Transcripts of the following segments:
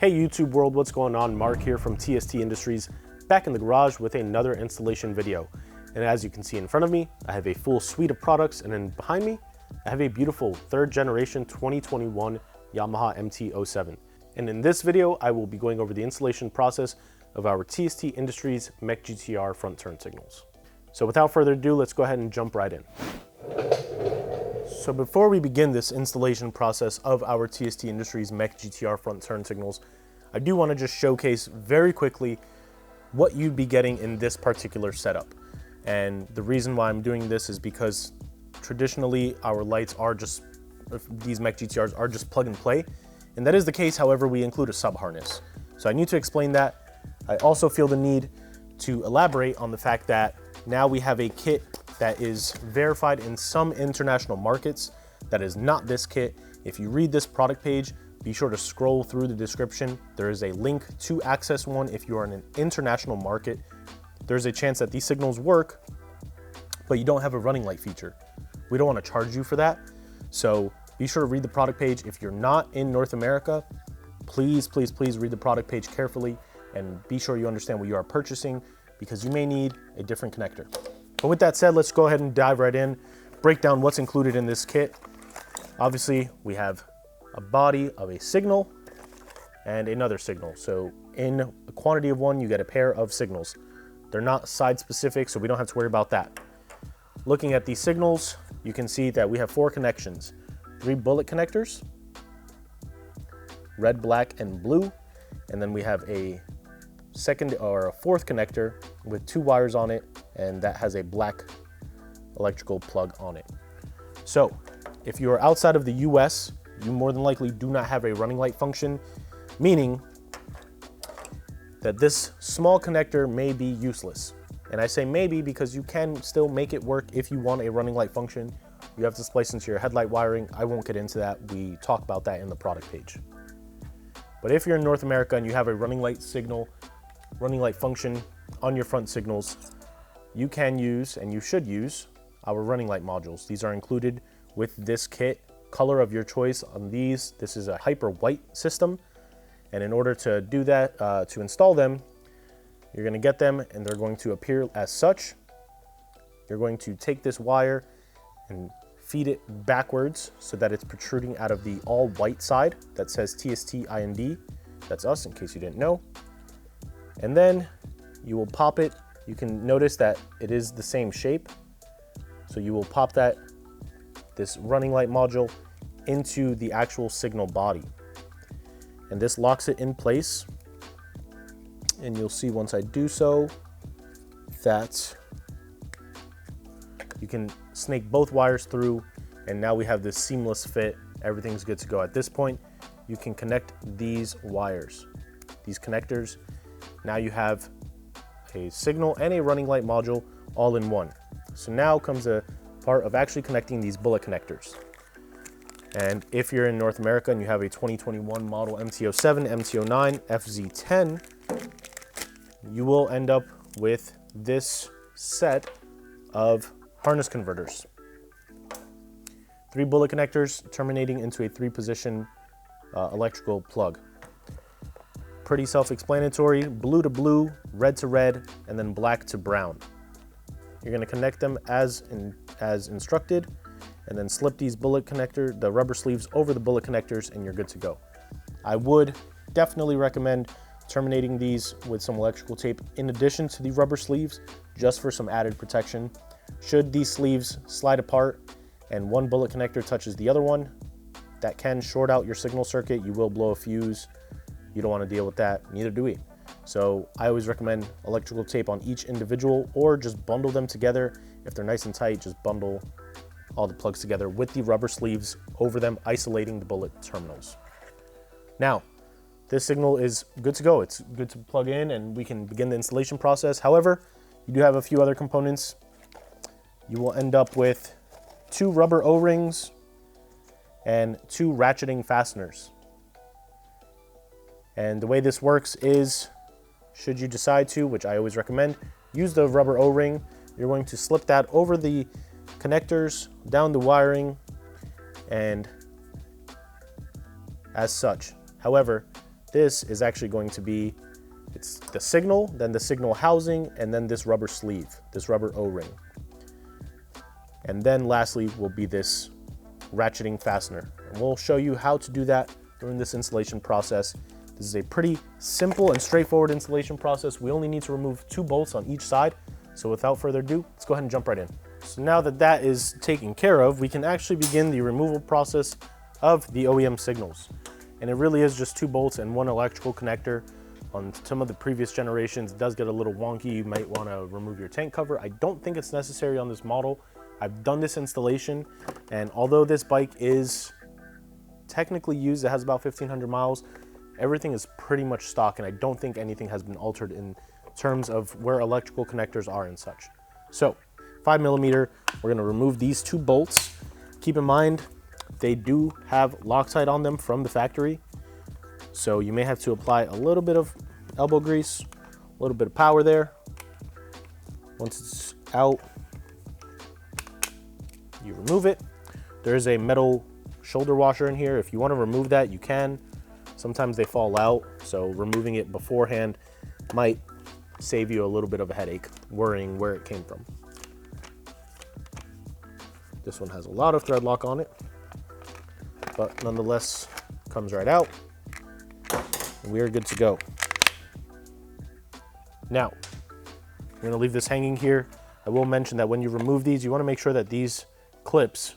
Hey YouTube world, what's going on? Mark here from TST Industries, back in the garage with another installation video. And as you can see in front of me, I have a full suite of products, and then behind me, I have a beautiful third generation 2021 Yamaha MT-07. And in this video, I will be going over the installation process of our TST Industries Mech-GTR front turn signals. So without further ado, let's go ahead and jump right in. So before we begin this installation process of our TST Industries Mech-GTR front turn signals, I do want to just showcase very quickly what you'd be getting in this particular setup. And the reason why I'm doing this is because traditionally our lights are just, these Mech-GTRs are just plug and play. And that is the case, however, we include a sub harness. So I need to explain that. I also feel the need to elaborate on the fact that now we have a kit that is verified in some international markets. That is not this kit. If you read this product page, be sure to scroll through the description. There is a link to access one if you are in an international market. There's a chance that these signals work, but you don't have a running light feature. We don't want to charge you for that. So be sure to read the product page. If you're not in North America, please read the product page carefully and be sure you understand what you are purchasing, because you may need a different connector. But with that said, let's go ahead and dive right in, break down what's included in this kit. Obviously, we have a body of a signal and another signal. So in a quantity of one, you get a pair of signals. They're not side specific, so we don't have to worry about that. Looking at these signals, you can see that we have 4 connections, 3 bullet connectors, red, black, and blue. And then we have a second or a 4th connector with 2 wires on it, and that has a black electrical plug on it. So if you are outside of the US, you more than likely do not have a running light function, meaning that this small connector may be useless. And I say maybe because you can still make it work if you want a running light function. You have to splice into your headlight wiring. I won't get into that. We talk about that in the product page. But if you're in North America and you have a running light function on your front signals, you can use, and you should use, our running light modules. These are included with this kit. Color of your choice on these. This is a hyper white system. And in order to do that, to install them, you're gonna get them and they're going to appear as such. You're going to take this wire and feed it backwards so that it's protruding out of the all white side that says TST IND. That's us, in case you didn't know. And then you will pop it. You can notice that it is the same shape. So you will pop this running light module into the actual signal body. And this locks it in place. And you'll see once I do so that you can snake both wires through, and now we have this seamless fit. Everything's good to go. At this point, you can connect these wires, these connectors. Now you have a signal and a running light module all in one. So now comes the part of actually connecting these bullet connectors. And if you're in North America and you have a 2021 model MT-07, MT-09, FZ10, you will end up with this set of harness converters. 3 bullet connectors terminating into a 3-position electrical plug. Pretty self-explanatory. Blue to blue, red to red, and then black to brown. You're going to connect them as instructed, and then slip these the rubber sleeves over the bullet connectors, and you're good to go. I would definitely recommend terminating these with some electrical tape in addition to the rubber sleeves, just for some added protection. Should these sleeves slide apart and one bullet connector touches the other one, that can short out your signal circuit. You will blow a fuse. You don't want to deal with that, neither do we. So I always recommend electrical tape on each individual, or just bundle them together. If they're nice and tight, just bundle all the plugs together with the rubber sleeves over them, isolating the bullet terminals. Now, this signal is good to go. It's good to plug in and we can begin the installation process. However, you do have a few other components. You will end up with 2 rubber O-rings and 2 ratcheting fasteners. And the way this works is, should you decide to, which I always recommend, use the rubber O-ring, you're going to slip that over the connectors, down the wiring, and as such. However, this is actually going to be, it's the signal, then the signal housing, and then this rubber sleeve, this rubber O-ring. And then lastly will be this ratcheting fastener. And we'll show you how to do that during this installation process. This is a pretty simple and straightforward installation process. We only need to remove 2 bolts on each side. So without further ado, let's go ahead and jump right in. So now that that is taken care of, we can actually begin the removal process of the OEM signals. And it really is just 2 bolts and 1 electrical connector. On some of the previous generations, it does get a little wonky. You might want to remove your tank cover. I don't think it's necessary on this model. I've done this installation, and although this bike is technically used, it has about 1,500 miles, everything is pretty much stock, and I don't think anything has been altered in terms of where electrical connectors are and such. So 5mm, we're going to remove these 2 bolts. Keep in mind, they do have Loctite on them from the factory, so you may have to apply a little bit of elbow grease, a little bit of power there. Once it's out, you remove it. There's a metal shoulder washer in here. If you want to remove that, you can. Sometimes they fall out, so removing it beforehand might save you a little bit of a headache worrying where it came from. This one has a lot of thread lock on it, but nonetheless comes right out, and we are good to go. Now, I'm going to leave this hanging here. I will mention that when you remove these, you want to make sure that these clips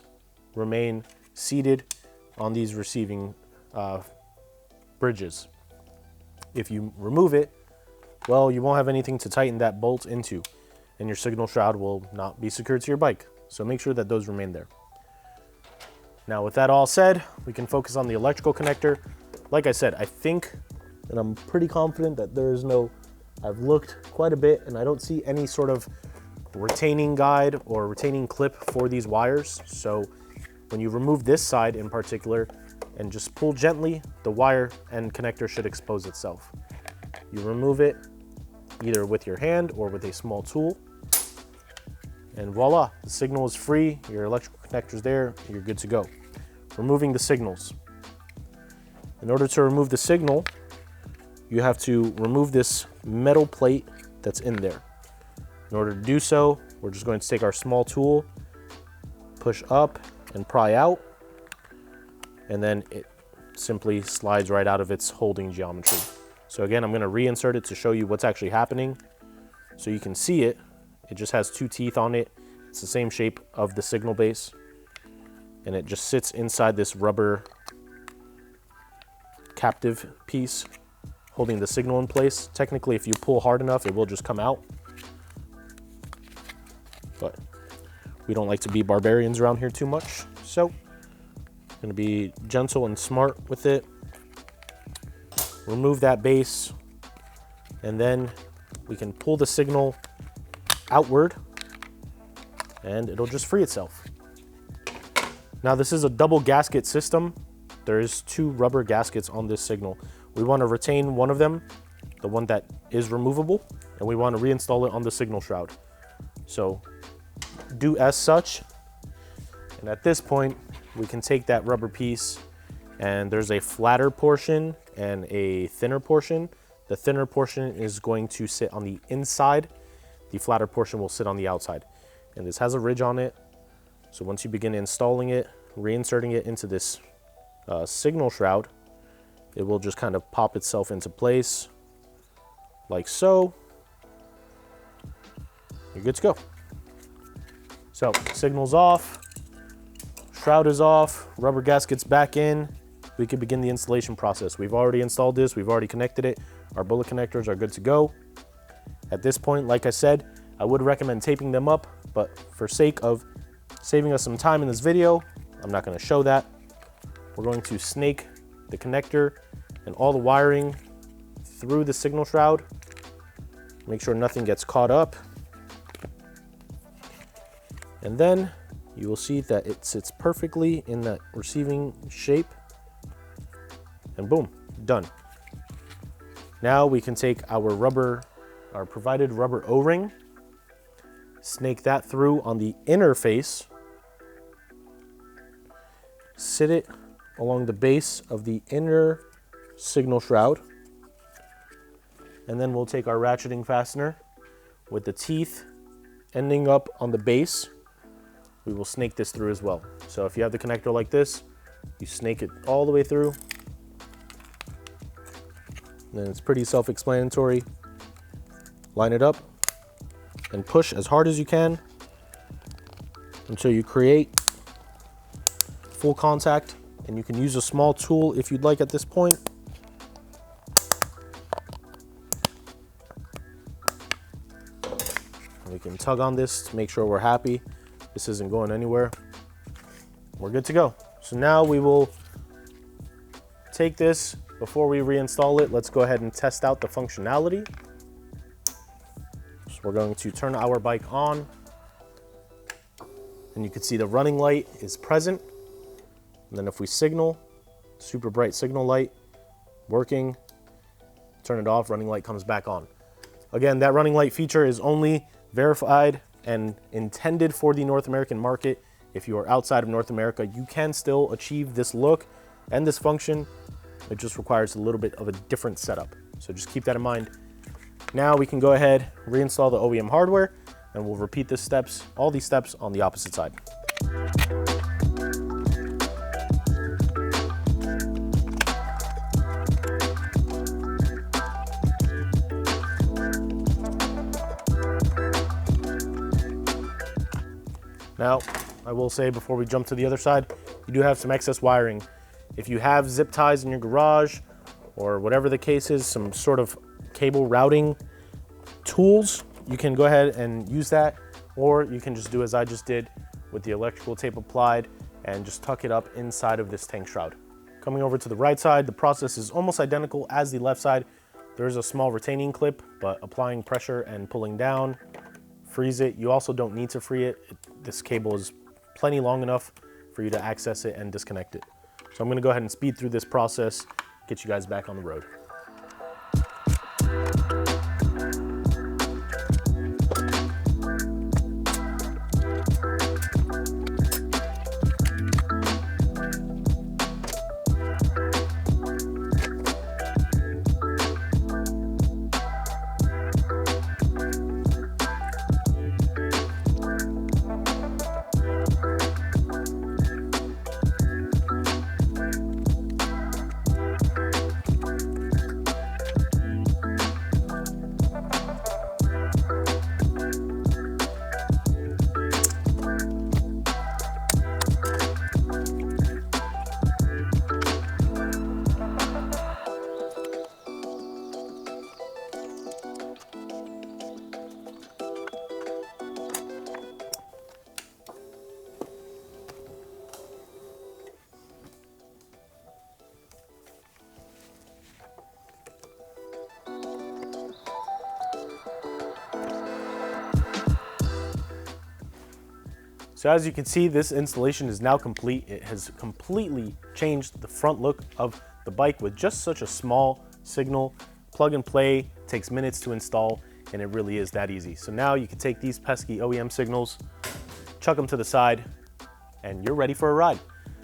remain seated on these receiving bridges. If you remove it, well, you won't have anything to tighten that bolt into, and your signal shroud will not be secured to your bike. So make sure that those remain there. Now, with that all said, we can focus on the electrical connector. Like I said, I think, and I'm pretty confident that there is no, I've looked quite a bit and I don't see any sort of retaining guide or retaining clip for these wires. So when you remove this side in particular and just pull gently, the wire and connector should expose itself. You remove it either with your hand or with a small tool, and voila, the signal is free, your electrical connector's there, you're good to go. Removing the signals. In order to remove the signal, you have to remove this metal plate that's in there. In order to do so, we're just going to take our small tool, push up and pry out, and then it simply slides right out of its holding geometry. So again, I'm going to reinsert it to show you what's actually happening so you can see it. It just has 2 teeth on it. It's the same shape of the signal base, and it just sits inside this rubber captive piece holding the signal in place. Technically, if you pull hard enough, it will just come out, but we don't like to be barbarians around here too much, so I'm going to be gentle and smart with it. Remove that base, and then we can pull the signal outward and it'll just free itself. Now, this is a double gasket system. There is 2 rubber gaskets on this signal. We want to retain one of them, the one that is removable, and we want to reinstall it on the signal shroud. So do as such, and at this point we can take that rubber piece, and there's a flatter portion and a thinner portion. The thinner portion is going to sit on the inside, the flatter portion will sit on the outside, and this has a ridge on it. So once you begin installing it, reinserting it into this signal shroud, it will just kind of pop itself into place like so. You're good to go. So signal's off, shroud is off, rubber gasket's back in. We can begin the installation process. We've already installed this, we've already connected it. Our bullet connectors are good to go. At this point, like I said, I would recommend taping them up, but for sake of saving us some time in this video, I'm not going to show that. We're going to snake the connector and all the wiring through the signal shroud. Make sure nothing gets caught up. And then you will see that it sits perfectly in that receiving shape. And boom, done. Now we can take our provided rubber O-ring, snake that through on the inner face, sit it along the base of the inner signal shroud. And then we'll take our ratcheting fastener with the teeth ending up on the base. We will snake this through as well. So if you have the connector like this, you snake it all the way through. And then it's pretty self-explanatory. Line it up and push as hard as you can until you create full contact. And you can use a small tool if you'd like at this point. And we can tug on this to make sure we're happy. This isn't going anywhere. We're good to go. So now we will take this. Before we reinstall it, let's go ahead and test out the functionality. So we're going to turn our bike on. And you can see the running light is present. And then if we signal, super bright signal light, working, turn it off, running light comes back on. Again, that running light feature is only verified and intended for the North American market. If you are outside of North America, you can still achieve this look and this function. It just requires a little bit of a different setup. So just keep that in mind. Now we can go ahead, reinstall the OEM hardware, and we'll repeat the steps, all these steps on the opposite side. Now, I will say before we jump to the other side, you do have some excess wiring. If you have zip ties in your garage or whatever the case is, some sort of cable routing tools, you can go ahead and use that, or you can just do as I just did with the electrical tape applied and just tuck it up inside of this tank shroud. Coming over to the right side, the process is almost identical as the left side. There is a small retaining clip, but applying pressure and pulling down frees it. You also don't need to free it. This cable is plenty long enough for you to access it and disconnect it. So I'm gonna go ahead and speed through this process, get you guys back on the road. So as you can see, this installation is now complete. It has completely changed the front look of the bike with just such a small signal. Plug and play, takes minutes to install, and it really is that easy. So now you can take these pesky OEM signals, chuck them to the side, and you're ready for a ride.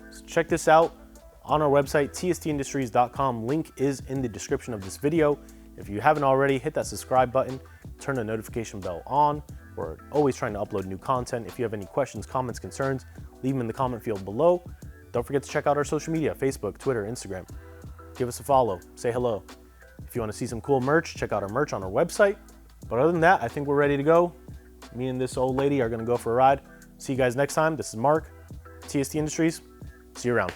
So check this out on our website, tstindustries.com. Link is in the description of this video. If you haven't already, hit that subscribe button, turn the notification bell on. We're always trying to upload new content. If you have any questions, comments, concerns, leave them in the comment field below. Don't forget to check out our social media, Facebook, Twitter, Instagram. Give us a follow, say hello. If you want to see some cool merch, check out our merch on our website. But other than that, I think we're ready to go. Me and this old lady are gonna go for a ride. See you guys next time. This is Mark, TST Industries. See you around.